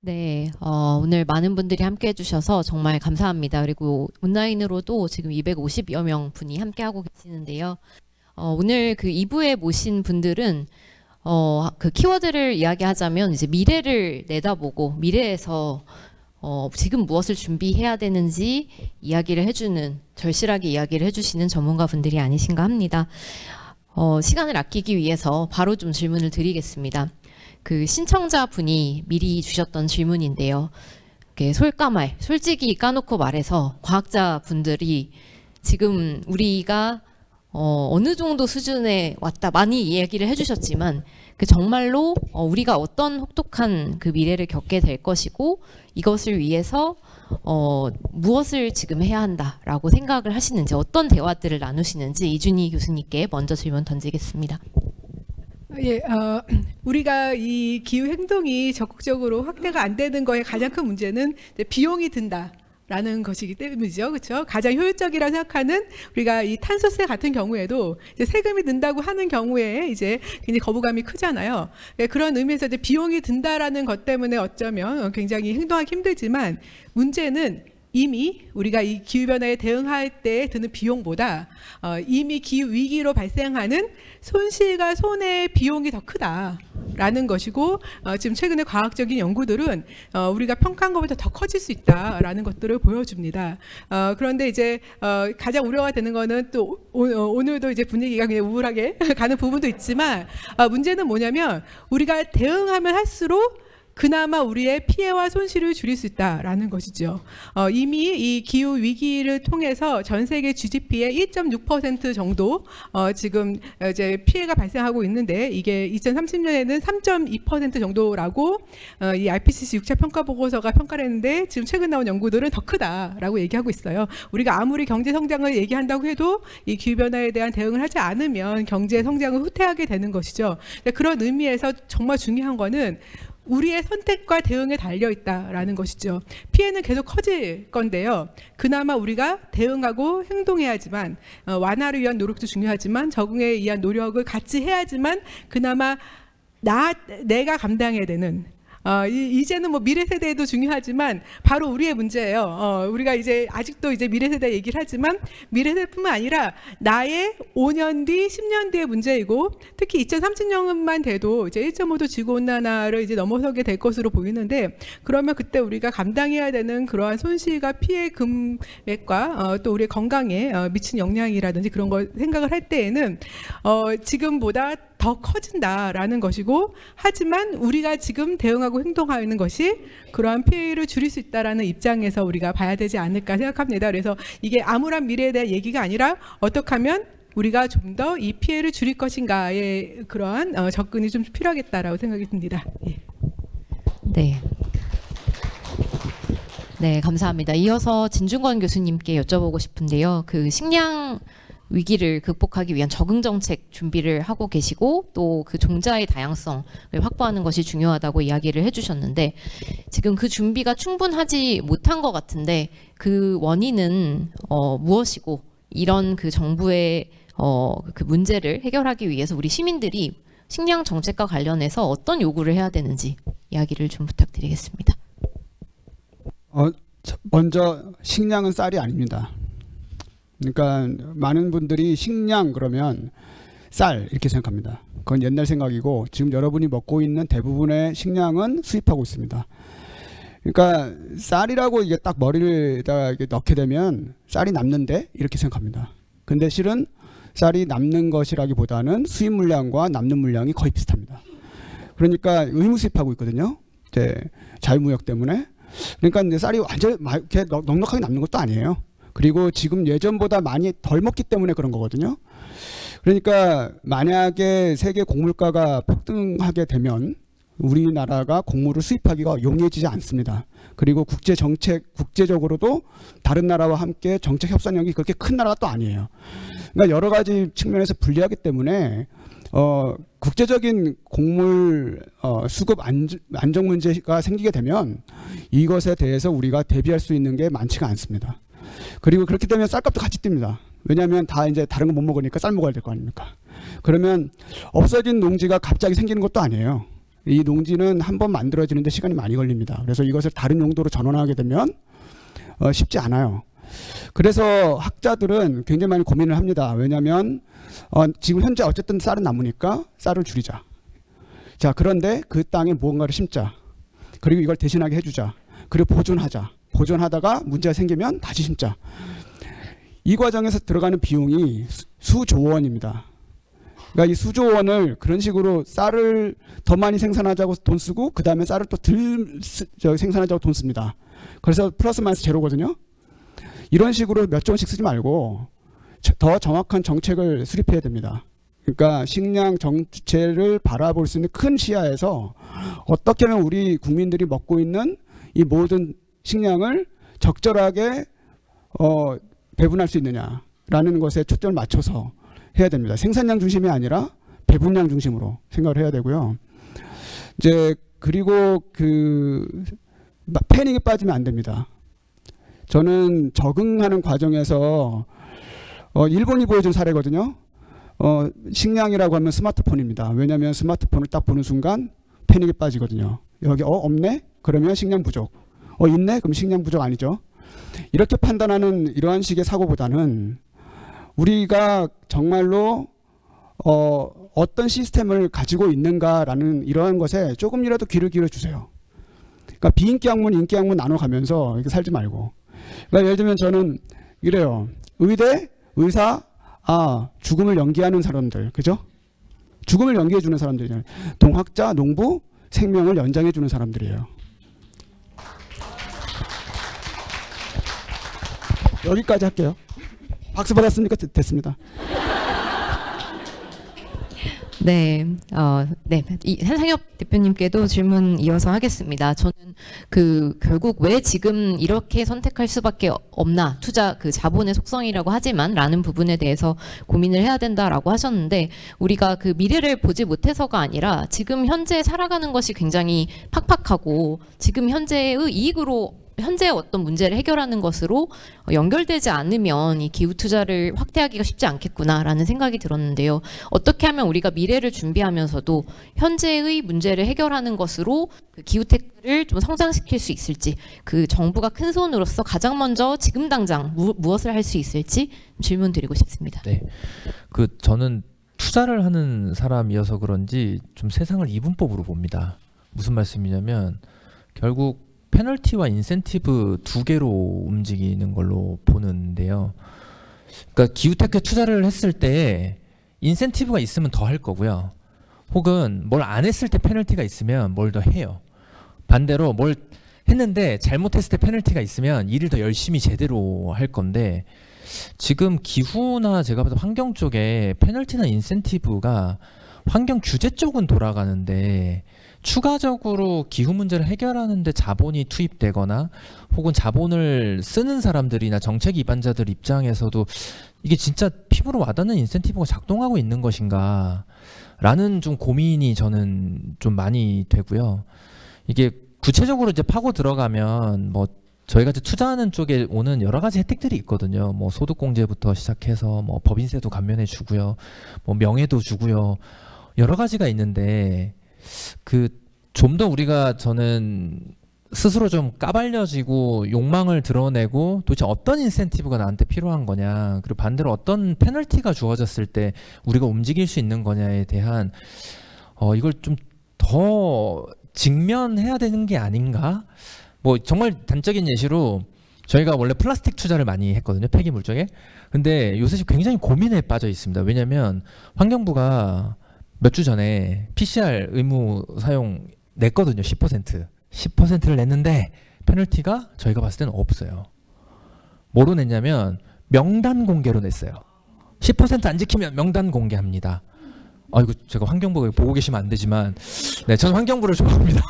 네, 오늘 많은 분들이 함께 해주셔서 정말 감사합니다. 그리고 온라인으로도 지금 250여 명 분이 함께하고 계시는데요. 오늘 그 2부에 모신 분들은 그 키워드를 이야기하자면 이제 미래를 내다보고 미래에서 지금 무엇을 준비해야 되는지 이야기를 해주는, 절실하게 이야기를 해주시는 전문가 분들이 아니신가 합니다. 시간을 아끼기 위해서 바로 좀 질문을 드리겠습니다. 그 신청자 분이 미리 주셨던 질문인데요. 솔직히 까놓고 말해서 과학자 분들이 지금 우리가 어느 정도 수준에 왔다 많이 이야기를 해주셨지만 그 정말로 우리가 어떤 혹독한 그 미래를 겪게 될 것이고 이것을 위해서 무엇을 지금 해야 한다라고 생각을 하시는지, 어떤 대화들을 나누시는지 이준희 교수님께 먼저 질문 던지겠습니다. 예, 우리가 이 기후 행동이 적극적으로 확대가 안 되는 거에 가장 큰 문제는 이제 비용이 든다라는 것이기 때문이죠, 그렇죠? 가장 효율적이라고 생각하는 우리가 이 탄소세 같은 경우에도 이제 세금이 든다고 하는 경우에 이제 굉장히 거부감이 크잖아요. 예, 그런 의미에서 이제 비용이 든다라는 것 때문에 어쩌면 굉장히 행동하기 힘들지만 문제는 이미 우리가 이 기후변화에 대응할 때 드는 비용보다 이미 기후위기로 발생하는 손실과 손해의 비용이 더 크다라는 것이고 지금 최근에 과학적인 연구들은 우리가 평가한 것보다 더 커질 수 있다라는 것들을 보여줍니다. 그런데 이제 가장 우려가 되는 거는 또 오늘도 이제 분위기가 그냥 우울하게 가는 부분도 있지만 문제는 뭐냐면 우리가 대응하면 할수록 그나마 우리의 피해와 손실을 줄일 수 있다라는 것이죠. 이미 이 기후 위기를 통해서 전 세계 GDP의 1.6% 정도 지금 이제 피해가 발생하고 있는데 이게 2030년에는 3.2% 정도라고 이 IPCC 6차 평가 보고서가 평가를 했는데 지금 최근 나온 연구들은 더 크다라고 얘기하고 있어요. 우리가 아무리 경제 성장을 얘기한다고 해도 이 기후 변화에 대한 대응을 하지 않으면 경제 성장을 후퇴하게 되는 것이죠. 그런 의미에서 정말 중요한 거는 우리의 선택과 대응에 달려 있다라는 것이죠. 피해는 계속 커질 건데요. 그나마 우리가 대응하고 행동해야지만 완화를 위한 노력도 중요하지만 적응에 의한 노력을 같이 해야지만 그나마 내가 감당해야 되는 이제는 뭐 미래 세대도 중요하지만 바로 우리의 문제예요. 우리가 이제 아직도 이제 미래 세대 얘기를 하지만 미래 세대뿐만 아니라 나의 5년 뒤, 10년 뒤의 문제이고 특히 2030년만 돼도 이제 1.5도 지구 온난화를 이제 넘어서게 될 것으로 보이는데 그러면 그때 우리가 감당해야 되는 그러한 손실과 피해 금액과 또 우리의 건강에 미친 영향이라든지 그런 걸 생각을 할 때에는 지금보다 더 커진다라는 것이고 하지만 우리가 지금 대응하고 행동하는 것이 그러한 피해를 줄일 수 있다라는 입장에서 우리가 봐야 되지 않을까 생각합니다. 그래서 이게 암울한 미래에 대한 얘기가 아니라 어떻게 하면 우리가 좀 더 이 피해를 줄일 것인가의 그러한 접근이 좀 필요하겠다라고 생각이 듭니다. 예. 네. 네, 감사합니다. 이어서 진중권 교수님께 여쭤보고 싶은데요. 그 식량 위기를 극복하기 위한 적응 정책 준비를 하고 계시고 또 그 종자의 다양성을 확보하는 것이 중요하다고 이야기를 해주셨는데 지금 그 준비가 충분하지 못한 것 같은데 그 원인은 무엇이고 이런 그 정부의 그 문제를 해결하기 위해서 우리 시민들이 식량 정책과 관련해서 어떤 요구를 해야 되는지 이야기를 좀 부탁드리겠습니다. 먼저 식량은 쌀이 아닙니다. 그러니까 많은 분들이 식량 그러면 쌀 이렇게 생각합니다. 그건 옛날 생각이고 지금 여러분이 먹고 있는 대부분의 식량은 수입하고 있습니다. 그러니까 쌀이라고 이게 딱 머리에다 이렇게 넣게 되면 쌀이 남는데 이렇게 생각합니다. 근데 실은 쌀이 남는 것이라기보다는 수입 물량과 남는 물량이 거의 비슷합니다. 그러니까 의무 수입하고 있거든요. 이제 자유무역 때문에. 그러니까 이제 쌀이 완전 이렇게 넉넉하게 남는 것도 아니에요. 그리고 지금 예전보다 많이 덜 먹기 때문에 그런 거거든요. 그러니까 만약에 세계 곡물가가 폭등하게 되면 우리나라가 곡물을 수입하기가 용이해지지 않습니다. 그리고 국제적으로도 다른 나라와 함께 정책 협상력이 그렇게 큰 나라가 또 아니에요. 그러니까 여러 가지 측면에서 불리하기 때문에 국제적인 곡물 수급 안정 문제가 생기게 되면 이것에 대해서 우리가 대비할 수 있는 게 많지가 않습니다. 그리고 그렇기 때문에 쌀값도 같이 뜁니다. 왜냐하면 다 이제 다른 거 못 먹으니까 쌀 먹어야 될 거 아닙니까? 그러면 없어진 농지가 갑자기 생기는 것도 아니에요. 이 농지는 한 번 만들어지는데 시간이 많이 걸립니다. 그래서 이것을 다른 용도로 전환하게 되면 쉽지 않아요. 그래서 학자들은 굉장히 많이 고민을 합니다. 왜냐하면 지금 현재 어쨌든 쌀은 남으니까 쌀을 줄이자. 자, 그런데 그 땅에 무언가를 심자. 그리고 이걸 대신하게 해주자. 그리고 보존하자. 보존하다가 문제가 생기면 다시 심자. 이 과정에서 들어가는 비용이 수조 원입니다. 그러니까 이 수조 원을 그런 식으로 쌀을 더 많이 생산하자고 돈 쓰고 그 다음에 쌀을 또 생산하자고 돈 씁니다. 그래서 플러스 마이너스 제로거든요. 이런 식으로 몇 조 원씩 쓰지 말고 더 정확한 정책을 수립해야 됩니다. 그러니까 식량 정체를 바라볼 수 있는 큰 시야에서 어떻게 하면 우리 국민들이 먹고 있는 이 모든 식량을 적절하게 배분할 수 있느냐라는 것에 초점을 맞춰서 해야 됩니다. 생산량 중심이 아니라 배분량 중심으로 생각을 해야 되고요. 이제 그리고 패닉에 빠지면 안 됩니다. 저는 적응하는 과정에서 일본이 보여준 사례거든요. 식량이라고 하면 스마트폰입니다. 왜냐하면 스마트폰을 딱 보는 순간 패닉에 빠지거든요. 여기 없네? 그러면 식량 부족. 있네? 그럼 식량 부족 아니죠. 이렇게 판단하는 이러한 식의 사고보다는 우리가 정말로 어떤 시스템을 가지고 있는가라는 이러한 것에 조금이라도 귀를 기울여주세요. 그러니까 비인기 학문, 인기 학문 나눠가면서 이렇게 살지 말고. 그러니까 예를 들면 저는 이래요. 의대, 의사, 죽음을 연기하는 사람들, 그죠? 죽음을 연기해주는 사람들이잖아요. 동학자, 농부, 생명을 연장해주는 사람들이에요. 여기까지 할게요. 박수 받았으니까 됐습니다. 네, 한상엽 대표님께도 질문 이어서 하겠습니다. 저는 결국 왜 지금 이렇게 선택할 수밖에 없나, 투자 자본의 속성이라고 하지만 라는 부분에 대해서 고민을 해야 된다라고 하셨는데, 우리가 미래를 보지 못해서가 아니라 지금 현재 살아가는 것이 굉장히 팍팍하고 지금 현재의 이익으로 현재의 어떤 문제를 해결하는 것으로 연결되지 않으면 이 기후 투자를 확대하기가 쉽지 않겠구나라는 생각이 들었는데요. 어떻게 하면 우리가 미래를 준비하면서도 현재의 문제를 해결하는 것으로 기후테크를 좀 성장시킬 수 있을지, 정부가 큰 손으로서 가장 먼저 지금 당장 무엇을 할 수 있을지 질문 드리고 싶습니다. 네, 저는 투자를 하는 사람이어서 그런지 좀 세상을 이분법으로 봅니다. 무슨 말씀이냐면 결국 페널티와 인센티브 두 개로 움직이는 걸로 보는데요. 그러니까 기후테크에 투자를 했을 때 인센티브가 있으면 더 할 거고요. 혹은 뭘 안 했을 때 페널티가 있으면 뭘 더 해요. 반대로 뭘 했는데 잘못했을 때 페널티가 있으면 일을 더 열심히 제대로 할 건데, 지금 기후나 제가 봐도 환경 쪽에 페널티나 인센티브가 환경 규제 쪽은 돌아가는데 추가적으로 기후 문제를 해결하는 데 자본이 투입되거나 혹은 자본을 쓰는 사람들이나 정책 입안자들 입장에서도 이게 진짜 피부로 와닿는 인센티브가 작동하고 있는 것인가 라는 좀 고민이 저는 좀 많이 되고요. 이게 구체적으로 이제 파고 들어가면 저희가 이제 투자하는 쪽에 오는 여러 가지 혜택들이 있거든요. 소득공제부터 시작해서 법인세도 감면해 주고요. 명예도 주고요. 여러 가지가 있는데 좀 더 우리가 저는 스스로 좀 까발려지고 욕망을 드러내고 도대체 어떤 인센티브가 나한테 필요한 거냐, 그리고 반대로 어떤 페널티가 주어졌을 때 우리가 움직일 수 있는 거냐에 대한 이걸 좀 더 직면해야 되는 게 아닌가? 정말 단적인 예시로 저희가 원래 플라스틱 투자를 많이 했거든요, 폐기물 쪽에. 근데 요새 굉장히 고민에 빠져 있습니다. 왜냐면 환경부가 몇 주 전에 PCR 의무 사용 냈거든요. 10%를 냈는데 페널티가 저희가 봤을 때는 없어요. 뭐로 냈냐면 명단 공개로 냈어요. 10% 안 지키면 명단 공개합니다. 이거 제가 환경부 보고 계시면 안 되지만, 네, 저는 환경부를 좋아합니다.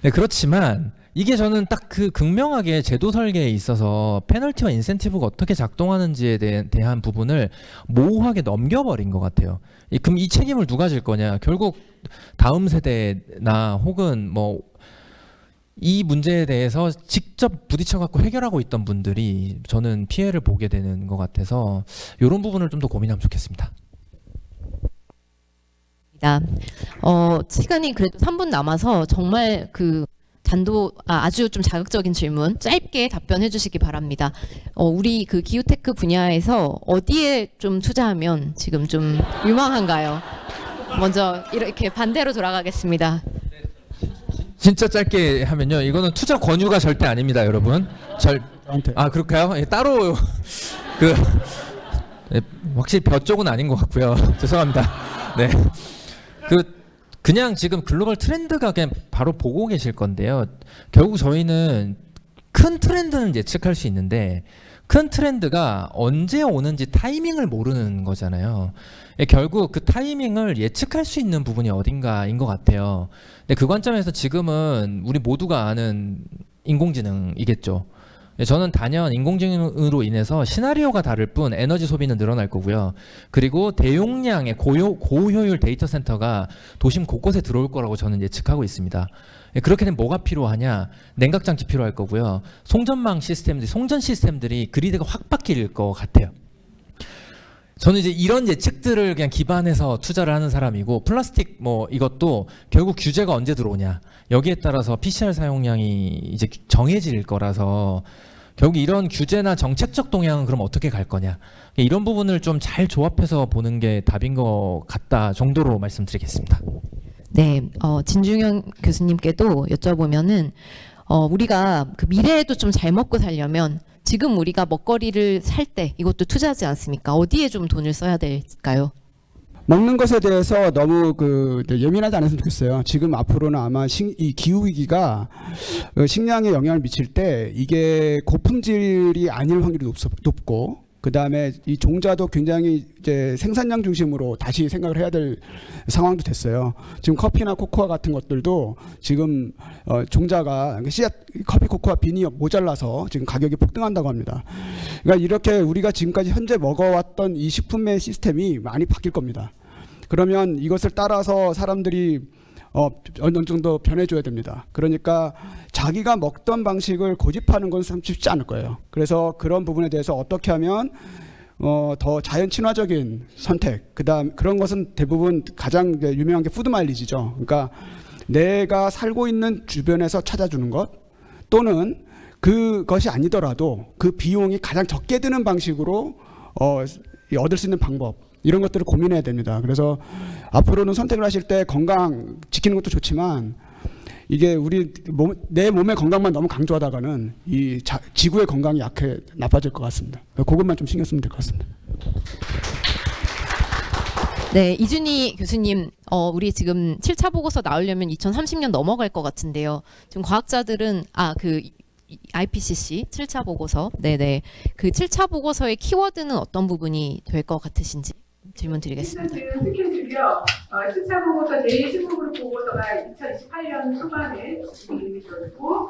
네, 그렇지만 이게 저는 딱 극명하게 제도 설계에 있어서 페널티와 인센티브가 어떻게 작동하는지에 대한 부분을 모호하게 넘겨버린 것 같아요. 그럼 이 책임을 누가 질 거냐? 결국 다음 세대나 혹은 이 문제에 대해서 직접 부딪혀 갖고 해결하고 있던 분들이 저는 피해를 보게 되는 것 같아서 이런 부분을 좀 더 고민하면 좋겠습니다. 시간이 그래도 3분 남아서 정말 아주 좀 자극적인 질문 짧게 답변해 주시기 바랍니다. 우리 그 기후테크 분야에서 어디에 좀 투자하면 지금 좀 유망한가요? 먼저 이렇게 반대로 돌아가겠습니다. 진짜 짧게 하면요. 이거는 투자 권유가 절대 아닙니다, 여러분. 저한테. 그럴까요? 예, 따로 네, 확실히 벼 쪽은 아닌 것 같고요. 죄송합니다. 네. 그냥 지금 글로벌 트렌드가 그냥 바로 보고 계실 건데요. 결국 저희는 큰 트렌드는 예측할 수 있는데 큰 트렌드가 언제 오는지 타이밍을 모르는 거잖아요. 결국 그 타이밍을 예측할 수 있는 부분이 어딘가인 것 같아요. 근데 그 관점에서 지금은 우리 모두가 아는 인공지능이겠죠. 저는 단연 인공지능으로 인해서 시나리오가 다를 뿐 에너지 소비는 늘어날 거고요. 그리고 대용량의 고효율 데이터 센터가 도심 곳곳에 들어올 거라고 저는 예측하고 있습니다. 그렇게 되면 뭐가 필요하냐? 냉각장치 필요할 거고요. 송전 시스템들이 그리드가 확 바뀔 것 같아요. 저는 이제 이런 예측들을 그냥 기반해서 투자를 하는 사람이고, 플라스틱 이것도 결국 규제가 언제 들어오냐, 여기에 따라서 PCR 사용량이 이제 정해질 거라서 결국 이런 규제나 정책적 동향은 그럼 어떻게 갈 거냐, 이런 부분을 좀 잘 조합해서 보는 게 답인 것 같다 정도로 말씀드리겠습니다. 네, 진중현 교수님께도 여쭤보면은 우리가 그 미래에도 좀 잘 먹고 살려면 지금 우리가 먹거리를 살 때 이것도 투자하지 않습니까? 어디에 좀 돈을 써야 될까요? 먹는 것에 대해서 너무 예민하지 않았으면 좋겠어요. 지금 앞으로는 아마 이 기후 위기가 식량에 영향을 미칠 때 이게 고품질이 아닐 확률이 높고, 그 다음에 이 종자도 굉장히 이제 생산량 중심으로 다시 생각을 해야 될 상황도 됐어요. 지금 커피나 코코아 같은 것들도 지금 종자가 씨앗 커피 코코아 빈이 모자라서 지금 가격이 폭등한다고 합니다. 그러니까 이렇게 우리가 지금까지 현재 먹어왔던 이 식품의 시스템이 많이 바뀔 겁니다. 그러면 이것을 따라서 사람들이 어느 정도 변해줘야 됩니다. 그러니까 자기가 먹던 방식을 고집하는 건 참 쉽지 않을 거예요. 그래서 그런 부분에 대해서 어떻게 하면 더 자연 친화적인 선택, 그다음 그런 것은 대부분 가장 유명한 게 푸드 마일리지죠. 그러니까 내가 살고 있는 주변에서 찾아주는 것, 또는 그것이 아니더라도 그 비용이 가장 적게 드는 방식으로 얻을 수 있는 방법, 이런 것들을 고민해야 됩니다. 그래서 앞으로는 선택을 하실 때 건강 지키는 것도 좋지만 이게 내 몸의 건강만 너무 강조하다가는 이 지구의 건강이 나빠질 것 같습니다. 그것만 좀 신경 쓰면 될 것 같습니다. 네, 이준희 교수님, 우리 지금 7차 보고서 나오려면 2030년 넘어갈 것 같은데요. 지금 과학자들은 IPCC 7차 보고서, 네네, 그 7차 보고서의 키워드는 어떤 부분이 될 것 같으신지 질문 드리겠습니다. 지금 스케줄이요. 7차 보고서 제1신문그룹 보고서가 2028년 초반에 이미 들어있고,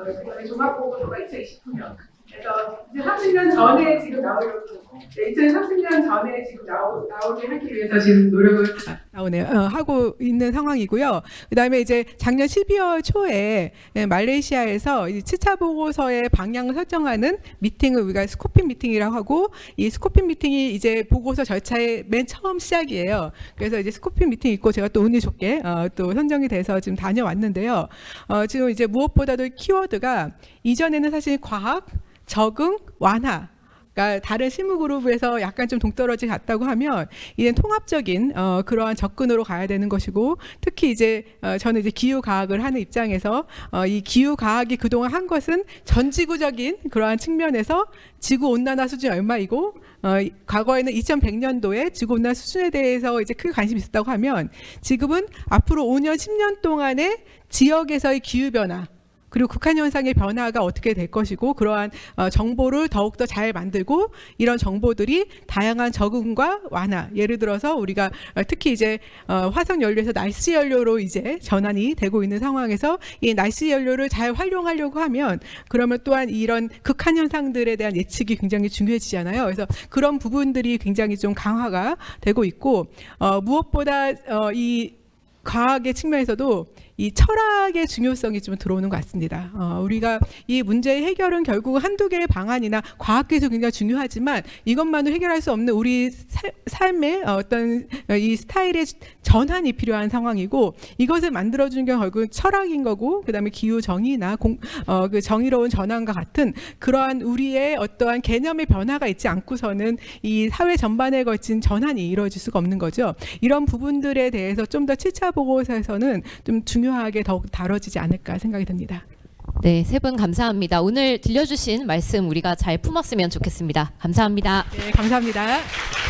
그다음에 종합 보고서가 2029년. 그래서 이제 30년 전에 지금 나오려고, 2030년 전에 지금 나오게 하기 위해서 지금 노력을 하고 있는 상황이고요. 그다음에 이제 작년 12월 초에 말레이시아에서 7차 보고서의 방향을 설정하는 미팅을 우리가 스코핑 미팅이라고 하고, 이 스코핑 미팅이 이제 보고서 절차의 맨 처음 시작이에요. 그래서 이제 스코핑 미팅 있고 제가 또 운이 좋게 또 선정이 돼서 지금 다녀왔는데요. 지금 이제 무엇보다도 키워드가 이전에는 사실 과학, 적응, 완화, 그러니까 다른 실무 그룹에서 약간 좀 동떨어지 같다고 하면 이제 통합적인 그러한 접근으로 가야 되는 것이고, 특히 이제 저는 이제 기후 과학을 하는 입장에서 이 기후 과학이 그동안 한 것은 전지구적인 그러한 측면에서 지구 온난화 수준이 얼마이고, 과거에는 2100년도에 지구 온난화 수준에 대해서 이제 크게 관심이 있었다고 하면, 지금은 앞으로 5년, 10년 동안의 지역에서의 기후 변화, 그리고 극한 현상의 변화가 어떻게 될 것이고, 그러한 정보를 더욱더 잘 만들고, 이런 정보들이 다양한 적응과 완화, 예를 들어서 우리가 특히 이제 화석 연료에서 날씨 연료로 이제 전환이 되고 있는 상황에서 이 날씨 연료를 잘 활용하려고 하면, 그러면 또한 이런 극한 현상들에 대한 예측이 굉장히 중요해지잖아요. 그래서 그런 부분들이 굉장히 좀 강화가 되고 있고, 무엇보다 이 과학의 측면에서도 이 철학의 중요성이 좀 들어오는 것 같습니다. 우리가 이 문제의 해결은 결국 한두 개의 방안이나 과학기술이 굉장히 중요하지만 이것만으로 해결할 수 없는 우리 삶의 어떤 이 스타일의 전환이 필요한 상황이고, 이것을 만들어주는 게 결국 철학인 거고, 그다음에 기후 정의나 그 정의로운 전환과 같은 그러한 우리의 어떠한 개념의 변화가 있지 않고서는 이 사회 전반에 걸친 전환이 이루어질 수가 없는 거죠. 이런 부분들에 대해서 좀 더 7차 보고서에서는 좀 중요하게 더욱 다뤄지지 않을까 생각이 듭니다. 네, 세 분 감사합니다. 오늘 들려주신 말씀 우리가 잘 품었으면 좋겠습니다. 감사합니다. 네, 감사합니다.